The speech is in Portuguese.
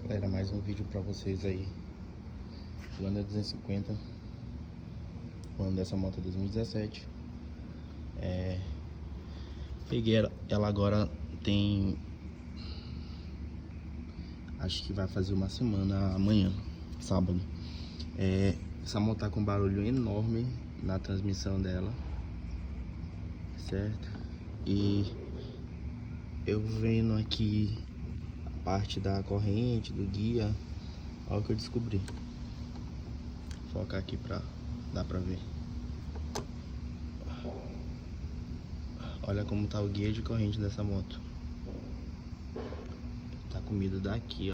Galera, mais um vídeo pra vocês aí. Honda 250. Falando dessa moto 2017. Peguei ela agora tem... acho que vai fazer uma semana amanhã, sábado. Essa moto tá com um barulho enorme na transmissão dela, certo? E eu vendo aqui a parte da corrente, do guia, olha o que eu descobri. Vou focar aqui pra dar pra ver. Olha como tá o guia de corrente dessa moto. Tá comido daqui, ó.